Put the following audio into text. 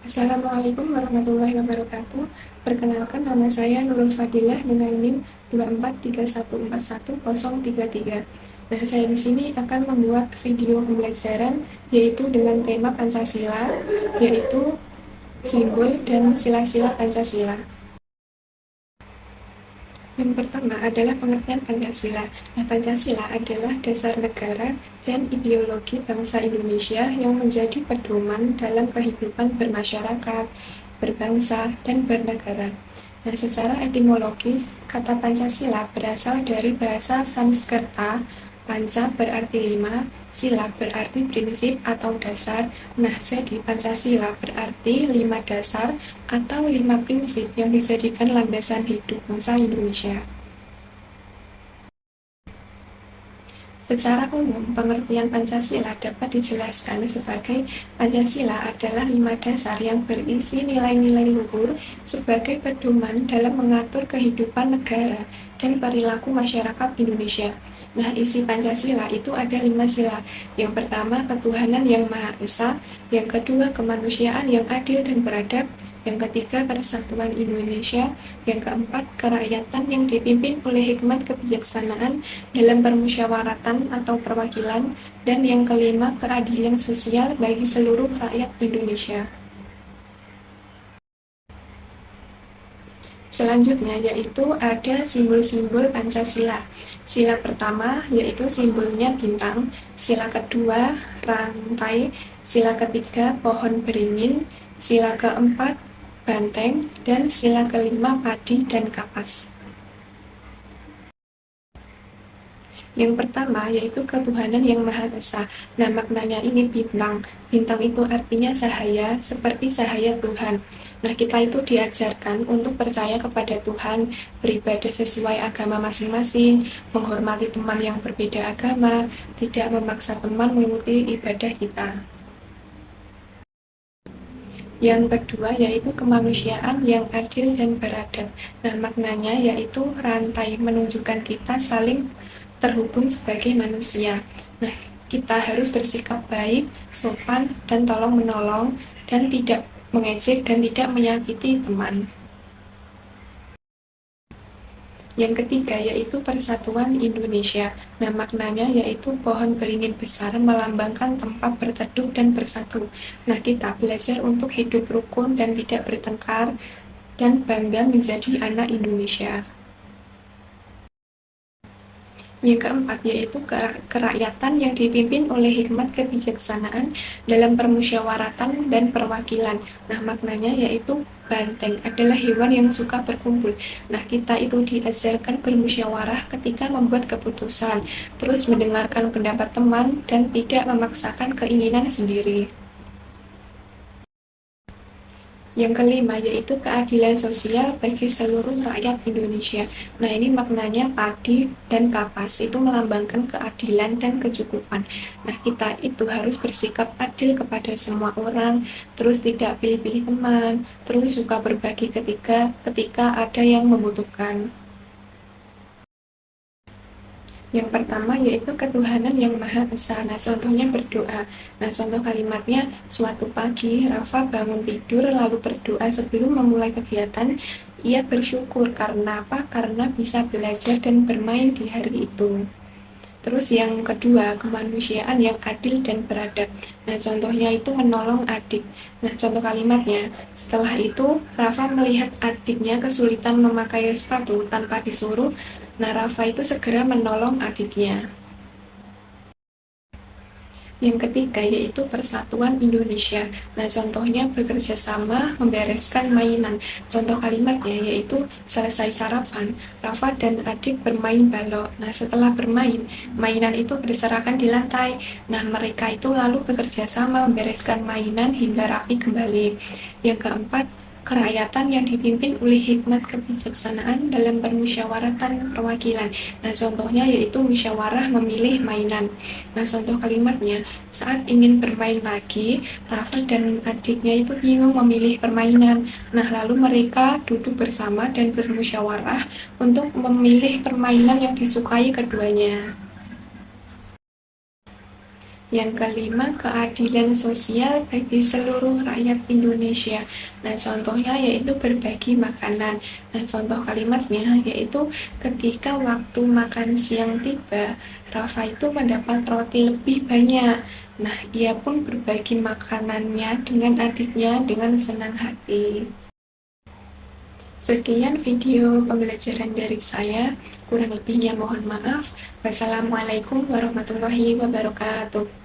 Assalamualaikum warahmatullahi wabarakatuh. Perkenalkan, nama saya Nurul Fadilah dengan NIM 243141033. Nah, saya di sini akan membuat video pembelajaran yaitu dengan tema Pancasila, yaitu simbol dan sila-sila Pancasila. Yang pertama adalah pengertian Pancasila. Nah, Pancasila adalah dasar negara dan ideologi bangsa Indonesia yang menjadi pedoman dalam kehidupan bermasyarakat, berbangsa, dan bernegara. Nah, secara etimologis, kata Pancasila berasal dari bahasa Sanskerta. Panca berarti lima, sila berarti prinsip atau dasar. Nah, jadi Pancasila berarti lima dasar atau lima prinsip yang dijadikan landasan hidup bangsa Indonesia. Secara umum, pengertian Pancasila dapat dijelaskan sebagai Pancasila adalah lima dasar yang berisi nilai-nilai luhur sebagai pedoman dalam mengatur kehidupan negara dan perilaku masyarakat Indonesia. Nah, isi Pancasila itu ada lima sila. Yang pertama, ketuhanan yang Maha Esa. Yang kedua, kemanusiaan yang adil dan beradab. Yang ketiga, persatuan Indonesia. Yang keempat, kerakyatan yang dipimpin oleh hikmat kebijaksanaan dalam permusyawaratan atau perwakilan. Dan yang kelima, keadilan sosial bagi seluruh rakyat Indonesia. Selanjutnya yaitu ada simbol-simbol Pancasila. Sila pertama yaitu simbolnya bintang, sila kedua rantai, sila ketiga pohon beringin, sila keempat banteng, dan sila kelima padi dan kapas. Yang pertama yaitu ketuhanan yang Maha Esa. Nah, maknanya ini bintang. Bintang itu artinya cahaya, seperti cahaya Tuhan. Nah, kita itu diajarkan untuk percaya kepada Tuhan, beribadah sesuai agama masing-masing, menghormati teman yang berbeda agama, tidak memaksa teman mengikuti ibadah kita. Yang kedua yaitu kemanusiaan yang adil dan beradab. Nah, maknanya yaitu rantai menunjukkan kita saling terhubung sebagai manusia. Nah, kita harus bersikap baik, sopan, dan tolong-menolong, dan tidak mengejek dan tidak menyakiti teman. Yang ketiga yaitu persatuan Indonesia. Nah, maknanya yaitu pohon beringin besar melambangkan tempat berteduh dan bersatu. Nah, kita belajar untuk hidup rukun dan tidak bertengkar dan bangga menjadi anak Indonesia. Yang keempat yaitu kerakyatan yang dipimpin oleh hikmat kebijaksanaan dalam permusyawaratan dan perwakilan. Nah, maknanya yaitu banteng adalah hewan yang suka berkumpul. Nah, kita itu diajarkan bermusyawarah ketika membuat keputusan, terus mendengarkan pendapat teman dan tidak memaksakan keinginan sendiri. Yang kelima yaitu keadilan sosial bagi seluruh rakyat Indonesia. Nah, ini maknanya padi dan kapas itu melambangkan keadilan dan kecukupan. Nah, kita itu harus bersikap adil kepada semua orang, terus tidak pilih-pilih teman, terus suka berbagi ketika ada yang membutuhkan. Yang pertama yaitu ketuhanan yang Maha Esa. Nah, contohnya berdoa. Nah, contoh kalimatnya, suatu pagi Rafa bangun tidur lalu berdoa sebelum memulai kegiatan. Ia bersyukur karena apa? Karena bisa belajar dan bermain di hari itu. Terus yang kedua, kemanusiaan yang adil dan beradab. Nah, contohnya itu menolong adik. Nah, contoh kalimatnya, setelah itu Rafa melihat adiknya kesulitan memakai sepatu tanpa disuruh. Nah, Rafa itu segera menolong adiknya. Yang ketiga yaitu persatuan Indonesia. Nah, contohnya bekerja sama membereskan mainan. Contoh kalimatnya yaitu selesai sarapan, Rafa dan adik bermain balok. Nah, setelah bermain, mainan itu berserakan di lantai. Nah, mereka itu lalu bekerja sama membereskan mainan hingga rapi kembali. Yang keempat, kerakyatan yang dipimpin oleh hikmat kebijaksanaan dalam permusyawaratan perwakilan. Nah, contohnya yaitu musyawarah memilih mainan. Nah, contoh kalimatnya, saat ingin bermain lagi, Rafa dan adiknya itu bingung memilih permainan. Nah, lalu mereka duduk bersama dan bermusyawarah untuk memilih permainan yang disukai keduanya. Yang kelima, keadilan sosial bagi seluruh rakyat Indonesia. Nah, contohnya yaitu berbagi makanan. Nah, contoh kalimatnya yaitu ketika waktu makan siang tiba, Rafa itu mendapat roti lebih banyak. Nah, ia pun berbagi makanannya dengan adiknya dengan senang hati. Sekian video pembelajaran dari saya. Kurang lebihnya mohon maaf. Wassalamualaikum warahmatullahi wabarakatuh.